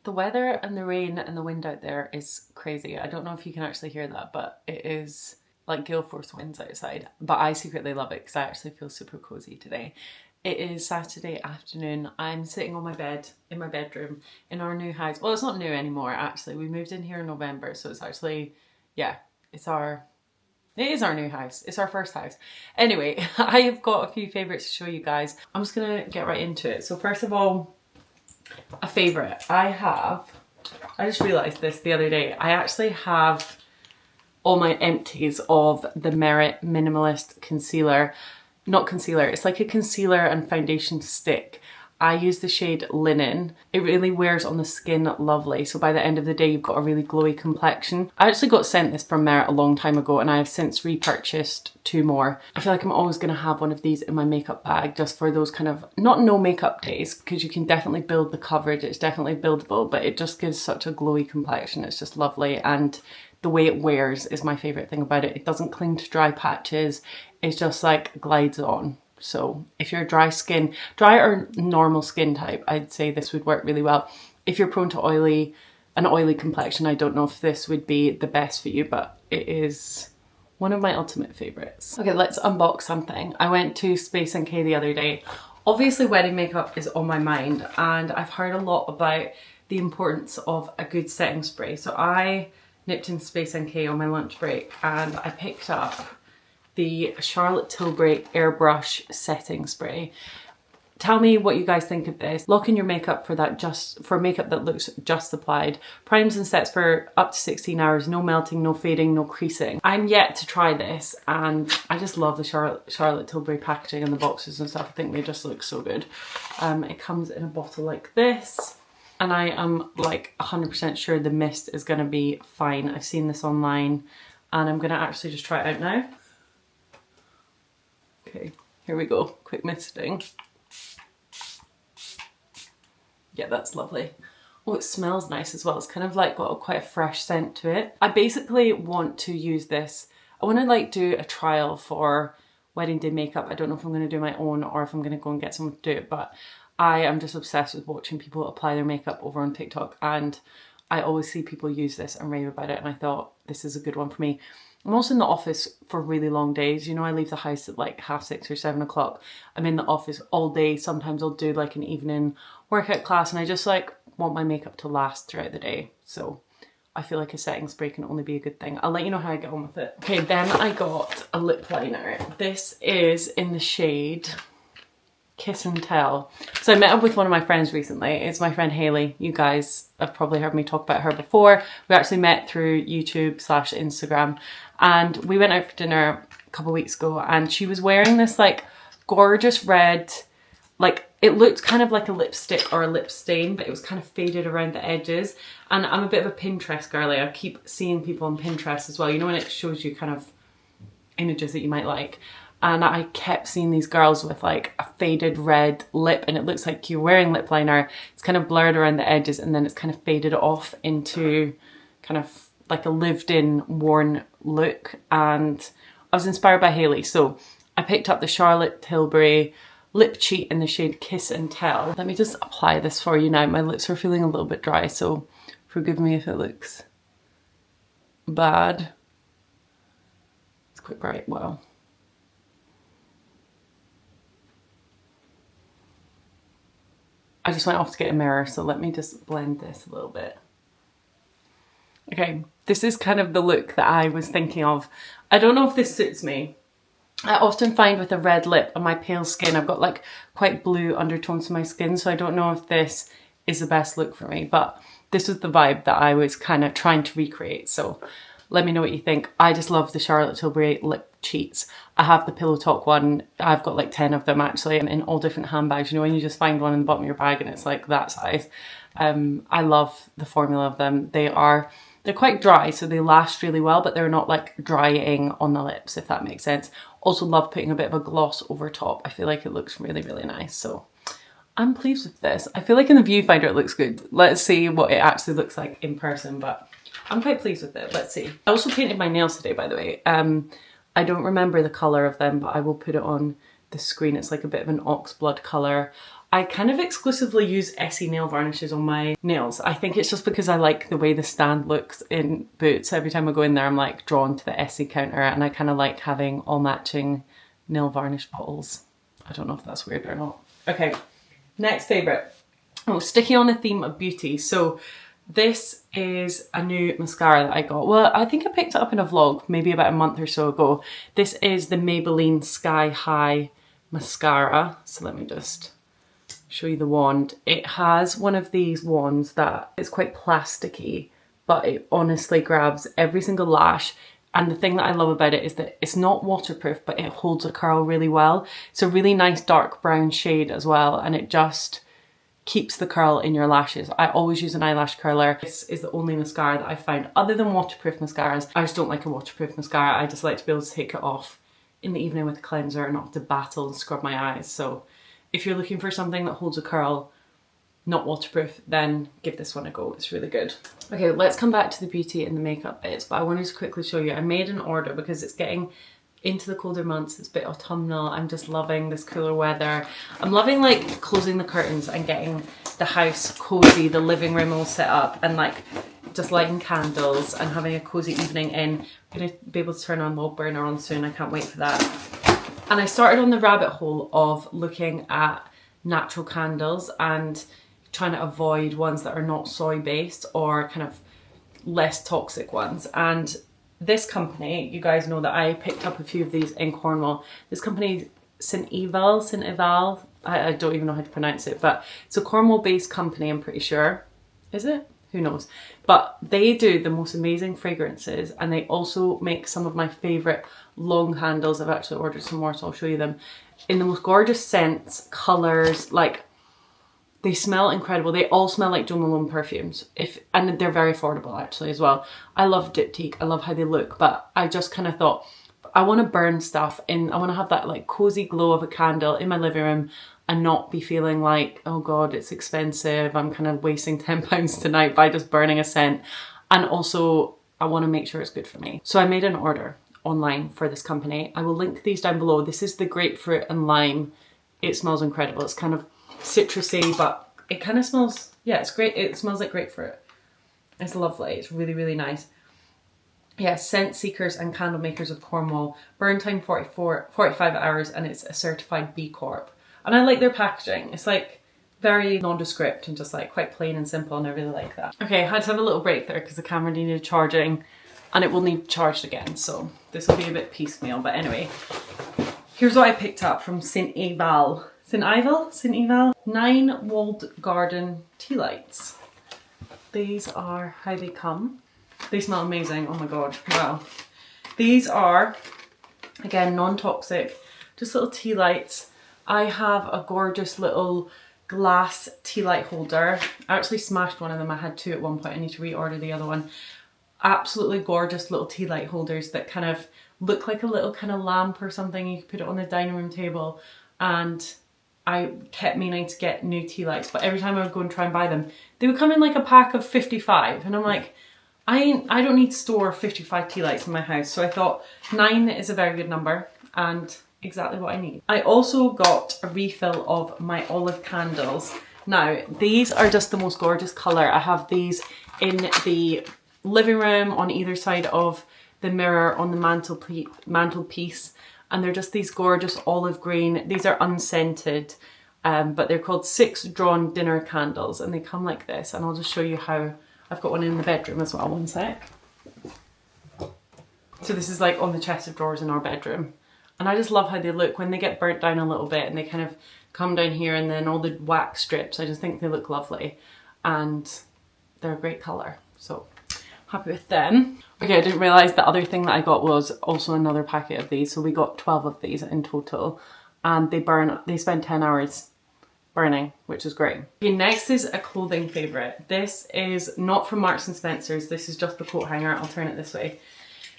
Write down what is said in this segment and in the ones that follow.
The weather and the rain and the wind out there is crazy. I don't know if you can actually hear that, but it is like gale force winds outside. But I secretly love it because I actually feel super cozy today. It is Saturday afternoon. I'm sitting on my bed in my bedroom in our new house. Well, it's not new anymore, actually. We moved in here in November, so it's actually, yeah, it is our new house. It's our first house. Anyway, I have got a few favourites to show you guys. I'm just gonna get right into it. So first of all, a favourite. I just realised this the other day. I actually have all my empties of the Merit Minimalist Concealer. Not concealer, it's like a concealer and foundation stick. I use the shade Linen. It really wears on the skin lovely, so by the end of the day you've got a really glowy complexion. I actually got sent this from Merit a long time ago and I have since repurchased 2 more. I feel like I'm always going to have one of these in my makeup bag just for those kind of, not no makeup days, because you can definitely build the coverage, it's definitely buildable, but it just gives such a glowy complexion. It's just lovely, and the way it wears is my favourite thing about it. It doesn't cling to dry patches, it's just like glides on. So if you're dry or normal skin type, I'd say this would work really well. If you're prone to an oily complexion, I don't know if this would be the best for you, but it is one of my ultimate favourites. Okay, let's unbox something. I went to Space NK the other day. Obviously wedding makeup is on my mind and I've heard a lot about the importance of a good setting spray. So I nipped in Space NK on my lunch break and I picked up the Charlotte Tilbury Airbrush Setting Spray. Tell me what you guys think of this. Lock in your makeup for makeup that looks just applied. Primes and sets for up to 16 hours, no melting, no fading, no creasing. I'm yet to try this and I just love the Charlotte Tilbury packaging and the boxes and stuff. I think they just look so good. It comes in a bottle like this. And I am like 100% sure the mist is gonna be fine. I've seen this online and I'm gonna actually just try it out now. Okay, here we go, quick misting. Yeah, that's lovely. Oh, it smells nice as well. It's kind of like got quite a fresh scent to it. I basically want to use this. I want to like do a trial for wedding day makeup. I don't know if I'm going to do my own or if I'm going to go and get someone to do it, but I am just obsessed with watching people apply their makeup over on TikTok and I always see people use this and rave about it and I thought this is a good one for me. I'm also in the office for really long days. You know, I leave the house at like 6:30 or 7 o'clock. I'm in the office all day. Sometimes I'll do like an evening workout class and I just like want my makeup to last throughout the day. So I feel like a setting spray can only be a good thing. I'll let you know how I get on with it. Okay, then I got a lip liner. This is in the shade Kiss and Tell. So I met up with one of my friends recently. It's my friend Hayley. You guys have probably heard me talk about her before. We actually met through YouTube/Instagram and we went out for dinner a couple of weeks ago and she was wearing this like gorgeous red, like it looked kind of like a lipstick or a lip stain, but it was kind of faded around the edges. And I'm a bit of a Pinterest girly. I keep seeing people on Pinterest as well. You know when it shows you kind of images that you might like. And I kept seeing these girls with like a faded red lip and it looks like you're wearing lip liner. It's kind of blurred around the edges and then it's kind of faded off into kind of like a lived in worn look. And I was inspired by Hayley. So I picked up the Charlotte Tilbury Lip Cheat in the shade Kiss and Tell. Let me just apply this for you now. My lips are feeling a little bit dry, so forgive me if it looks bad. It's quite bright, wow. I just went off to get a mirror, so let me just blend this a little bit. Okay, this is kind of the look that I was thinking of. I don't know if this suits me. I often find with a red lip and my pale skin, I've got like quite blue undertones to my skin, so I don't know if this is the best look for me, but this was the vibe that I was kind of trying to recreate, so let me know what you think. I just love the Charlotte Tilbury lip cheats. I have the Pillow Talk one. I've got like 10 of them actually in all different handbags. You know when you just find one in the bottom of your bag and it's like that size. I love the formula of them. They're quite dry, so they last really well, but they're not like drying on the lips, if that makes sense. Also love putting a bit of a gloss over top. I feel like it looks really, really nice. So I'm pleased with this. I feel like in the viewfinder it looks good. Let's see what it actually looks like in person, but I'm quite pleased with it. Let's see. I also painted my nails today, by the way. I don't remember the colour of them, but I will put it on the screen. It's like a bit of an oxblood colour. I kind of exclusively use Essie nail varnishes on my nails. I think it's just because I like the way the stand looks in Boots. Every time I go in there, I'm like drawn to the Essie counter, and I kind of like having all matching nail varnish bottles. I don't know if that's weird or not. Okay, next favourite. Oh, sticking on the theme of beauty. So this is a new mascara that I got. Well, I think I picked it up in a vlog maybe about a month or so ago. This is the Maybelline Sky High mascara. So let me just show you the wand. It has one of these wands that is quite plasticky, but it honestly grabs every single lash. And the thing that I love about it is that it's not waterproof, but it holds a curl really well. It's a really nice dark brown shade as well, and it just keeps the curl in your lashes. I always use an eyelash curler. This is the only mascara that I found, other than waterproof mascaras. I just don't like a waterproof mascara. I just like to be able to take it off in the evening with a cleanser and not have to battle and scrub my eyes. So if you're looking for something that holds a curl, not waterproof, then give this one a go. It's really good. Okay, let's come back to the beauty and the makeup bits, but I wanted to quickly show you. I made an order because it's getting into the colder months. It's a bit autumnal. I'm just loving this cooler weather. I'm loving like closing the curtains and getting the house cozy, the living room all set up, and like just lighting candles and having a cozy evening in. I'm gonna be able to turn on log burner on soon. I can't wait for that. And I started on the rabbit hole of looking at natural candles and trying to avoid ones that are not soy based or kind of less toxic ones. And this company, you guys know that I picked up a few of these in Cornwall. This company, Eval, I don't even know how to pronounce it, but it's a Cornwall based company, I'm pretty sure. Is it? Who knows? But they do the most amazing fragrances, and they also make some of my favourite long candles. I've actually ordered some more, so I'll show you them. In the most gorgeous scents, colours, like they smell incredible. They all smell like Jo Malone perfumes, and they're very affordable actually as well. I love Diptyque, I love how they look, but I just kind of thought I want to burn stuff in. I want to have that like cozy glow of a candle in my living room and not be feeling like, oh god, it's expensive, I'm kind of wasting £10 tonight by just burning a scent. And also I want to make sure it's good for me. So I made an order online for this company. I will link these down below. This is the grapefruit and lime. It smells incredible. It's kind of citrusy, but it kind of smells, yeah, it's great. It smells like grapefruit. It's lovely. It's really, really nice. Yeah, Scent Seekers and Candle Makers of Cornwall. Burn time 45 hours, and it's a certified B Corp. And I like their packaging. It's like very nondescript and just like quite plain and simple, and I really like that. Okay, I had to have a little break there because the camera needed charging, and it will need charged again, so this will be a bit piecemeal. But anyway, here's what I picked up from St. Eval. St. Eval? 9 walled garden tea lights. These are how they come. They smell amazing. Oh my god, wow. These are, again, non-toxic, just little tea lights. I have a gorgeous little glass tea light holder. I actually smashed one of them. I had 2 at one point. I need to reorder the other one. Absolutely gorgeous little tea light holders that kind of look like a little kind of lamp or something. You could put it on the dining room table, and I kept meaning to get new tea lights, but every time I would go and try and buy them, they would come in like a pack of 55, and I'm like, I don't need to store 55 tea lights in my house. So I thought 9 is a very good number and exactly what I need. I also got a refill of my olive candles. Now, these are just the most gorgeous colour. I have these in the living room on either side of the mirror on the mantelpiece. And they're just these gorgeous olive green. These are unscented, but they're called 6 Drawn Dinner Candles, and they come like this. And I'll just show you how. I've got one in the bedroom as well, one sec. So this is like on the chest of drawers in our bedroom. And I just love how they look when they get burnt down a little bit and they kind of come down here, and then all the wax strips. I just think they look lovely, and they're a great colour. So happy with them. Okay, I didn't realise the other thing that I got was also another packet of these. So we got 12 of these in total, and they spend 10 hours burning, which is great. Okay, next is a clothing favourite. This is not from Marks and Spencer's. This is just the coat hanger. I'll turn it this way.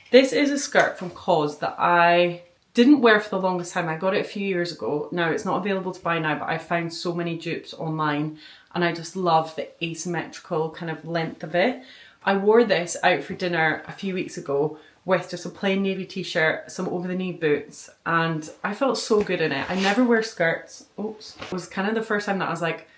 This is a skirt from COS that I didn't wear for the longest time. I got it a few years ago. Now it's not available to buy now, but I found so many dupes online, and I just love the asymmetrical kind of length of it. I wore this out for dinner a few weeks ago with just a plain navy t-shirt, some over-the-knee boots, and I felt so good in it. I never wear skirts. Oops. It was kind of the first time that I was like,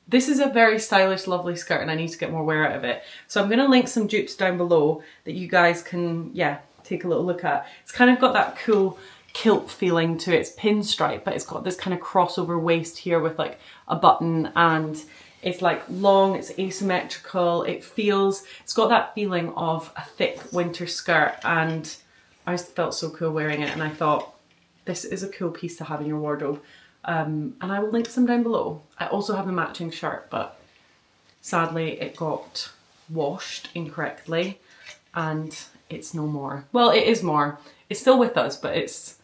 this is a very stylish, lovely skirt and I need to get more wear out of it. So I'm going to link some dupes down below that you guys can, yeah, take a little look at. It's kind of got that cool kilt feeling to it. It's pinstripe, but it's got this kind of crossover waist here with like a button, and it's like long, it's asymmetrical, it's got that feeling of a thick winter skirt, and I just felt so cool wearing it, and I thought this is a cool piece to have in your wardrobe. And I will link some down below. I also have a matching shirt, but sadly it got washed incorrectly and it's no more. Well, it is more. It's still with us, but it's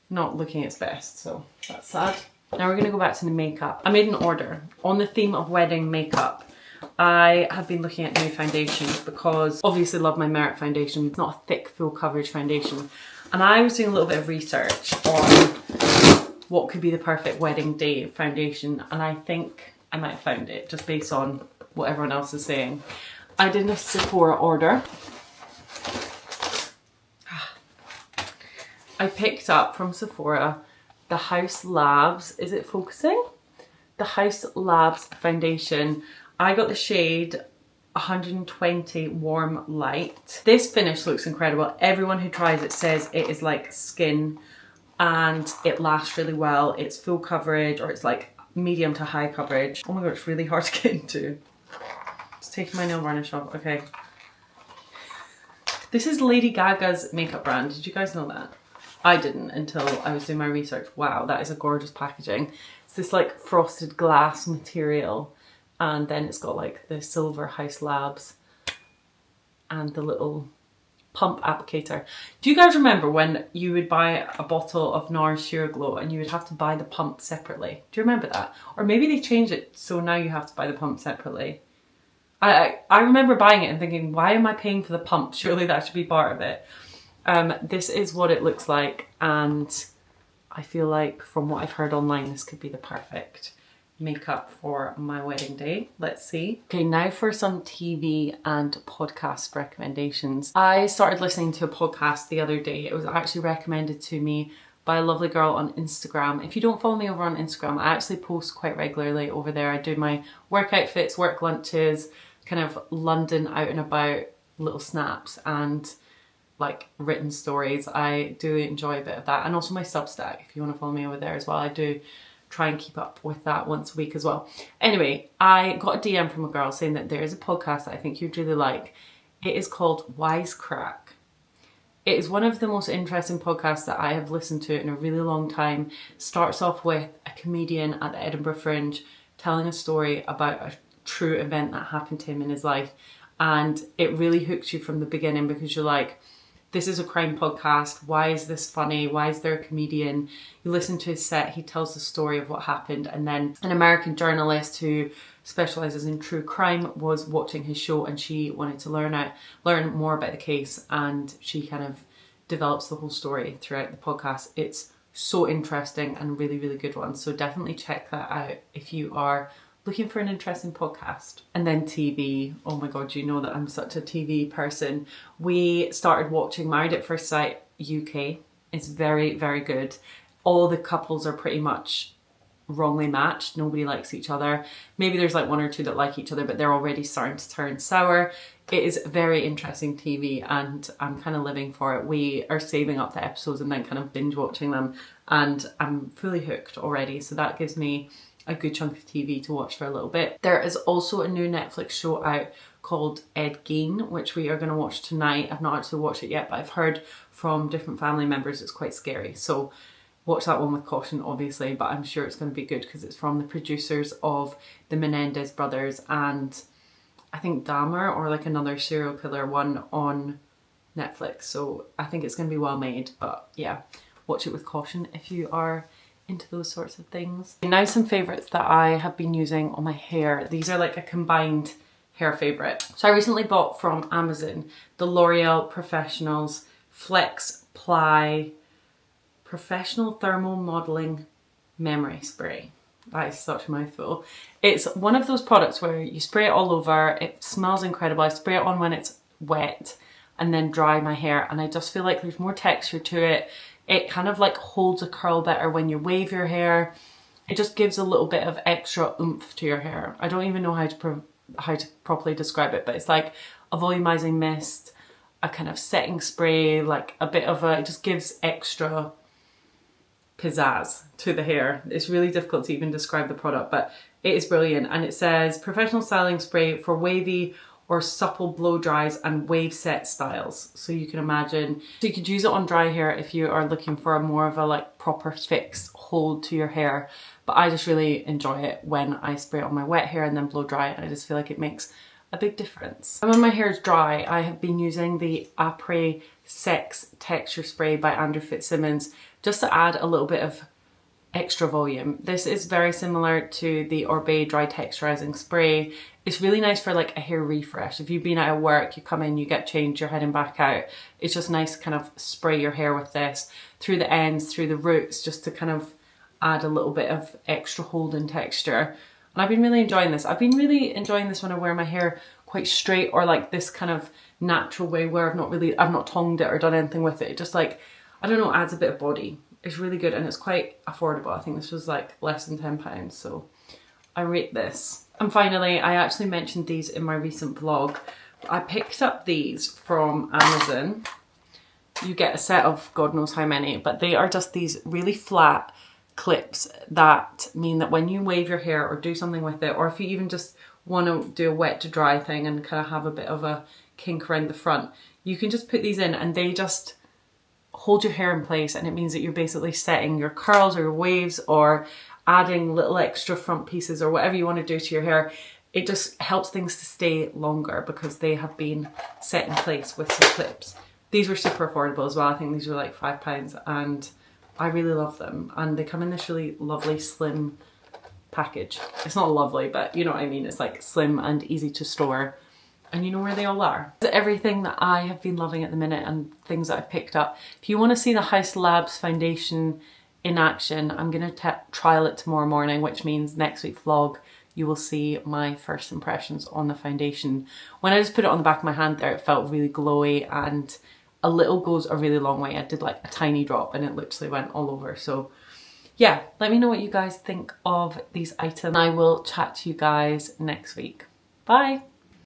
not looking its best, so that's sad. Now we're going to go back to the makeup. I made an order on the theme of wedding makeup. I have been looking at new foundations because obviously love my Merit foundation. It's not a thick full coverage foundation. And I was doing a little bit of research on what could be the perfect wedding day foundation, and I think I might have found it just based on what everyone else is saying. I did a Sephora order. I picked up from Sephora the House Labs, is it focusing? The House Labs foundation. I got the shade 120 Warm Light. This finish looks incredible. Everyone who tries it says it is like skin and it lasts really well. It's full coverage, or it's like medium to high coverage. Oh my god, it's really hard to get into. Just taking my nail varnish off, okay. This is Lady Gaga's makeup brand. Did you guys know that? I didn't until I was doing my research. Wow, that is a gorgeous packaging. It's this like frosted glass material, and then it's got like the silver House Labs and the little pump applicator. Do you guys remember when you would buy a bottle of NARS Sheer Glow and you would have to buy the pump separately? Do you remember that? Or maybe they changed it so now you have to buy the pump separately. I remember buying it and thinking, why am I paying for the pump? Surely that should be part of it. This is what it looks like, and I feel like from what I've heard online, this could be the perfect makeup for my wedding day. Let's see. Okay, now for some TV and podcast recommendations. I started listening to a podcast the other day. It was actually recommended to me by a lovely girl on Instagram. If you don't follow me over on Instagram, I actually post quite regularly over there. I do my work outfits, work lunches, kind of London out and about little snaps, and like written stories. I do enjoy a bit of that, and also my Substack, if you want to follow me over there as well. I do try and keep up with that once a week as well. Anyway, I got a DM from a girl saying that there is a podcast that I think you'd really like. It is called Wisecrack. It is one of the most interesting podcasts that I have listened to in a really long time. Starts off with a comedian at the Edinburgh Fringe telling a story about a true event that happened to him in his life, and it really hooks you from the beginning because you're like, this is a crime podcast. Why is this funny? Why is there a comedian? You listen to his set, he tells the story of what happened, and then an American journalist who specialises in true crime was watching his show, and she wanted to learn more about the case, and she kind of develops the whole story throughout the podcast. It's so interesting and really, really good one. So definitely check that out if you are looking for an interesting podcast. And then TV. Oh my god, you know that I'm such a TV person. We started watching Married at First Sight UK. It's very, very good. All the couples are pretty much wrongly matched. Nobody likes each other. Maybe there's like one or two that like each other, but they're already starting to turn sour. It is very interesting TV, and I'm kind of living for it. We are saving up the episodes and then kind of binge watching them, and I'm fully hooked already. So that gives me a good chunk of TV to watch for a little bit. There is also a new Netflix show out called Ed Gein, which we are going to watch tonight. I've not actually watched it yet, but I've heard from different family members it's quite scary. So watch that one with caution, obviously, but I'm sure it's going to be good because it's from the producers of the Menendez brothers and I think Dahmer, or like another serial killer one on Netflix. So I think it's going to be well made, but yeah, watch it with caution if you are into those sorts of things. Now some favourites that I have been using on my hair. These are like a combined hair favourite. So I recently bought from Amazon the L'Oreal Professionals Flex Ply Professional Thermal Modelling Memory Spray. That is such a mouthful. It's one of those products where you spray it all over, it smells incredible. I spray it on when it's wet, and then dry my hair, and I just feel like there's more texture to it. It kind of like holds a curl better when you wave your hair. It just gives a little bit of extra oomph to your hair. I don't even know how to properly describe it, but it's like a volumizing mist, a kind of setting spray, like a bit of a, it just gives extra pizzazz to the hair. It's really difficult to even describe the product, but it is brilliant. And it says professional styling spray for wavy or supple blow dries and wave set styles. So you can imagine, so you could use it on dry hair if you are looking for a more of a like proper fix hold to your hair. But I just really enjoy it when I spray it on my wet hair and then blow dry it. I just feel like it makes a big difference. And when my hair is dry, I have been using the Après Sex Texture Spray by Andrew Fitzsimmons just to add a little bit of extra volume. This is very similar to the Orbe Dry Texturizing Spray. It's really nice for like a hair refresh. If you've been out of work, you come in, you get changed, you're heading back out. It's just nice to kind of spray your hair with this through the ends, through the roots, just to kind of add a little bit of extra hold and texture. And I've been really enjoying this. I've been really enjoying this when I wear my hair quite straight or like this kind of natural way where I've not tongued it or done anything with it. It just like, I don't know, adds a bit of body. It's really good and it's quite affordable. I think this was like less than £10, so I rate this. And finally, I actually mentioned these in my recent vlog. I picked up these from Amazon. You get a set of God knows how many, but they are just these really flat clips that mean that when you wave your hair or do something with it, or if you even just want to do a wet to dry thing and kind of have a bit of a kink around the front, you can just put these in and they just hold your hair in place, and it means that you're basically setting your curls or your waves or adding little extra front pieces or whatever you want to do to your hair. It just helps things to stay longer because they have been set in place with some clips. These were super affordable as well. I think these were like £5 and I really love them. And they come in this really lovely slim package. It's not lovely, but you know what I mean. It's like slim and easy to store. And you know where they all are. That's everything that I have been loving at the minute and things that I've picked up. If you want to see the House Labs foundation in action, I'm going to trial it tomorrow morning, which means next week's vlog you will see my first impressions on the foundation. When I just put it on the back of my hand there, it felt really glowy, and a little goes a really long way. I did like a tiny drop and it literally went all over. So yeah, let me know what you guys think of these items. I will chat to you guys next week. Bye.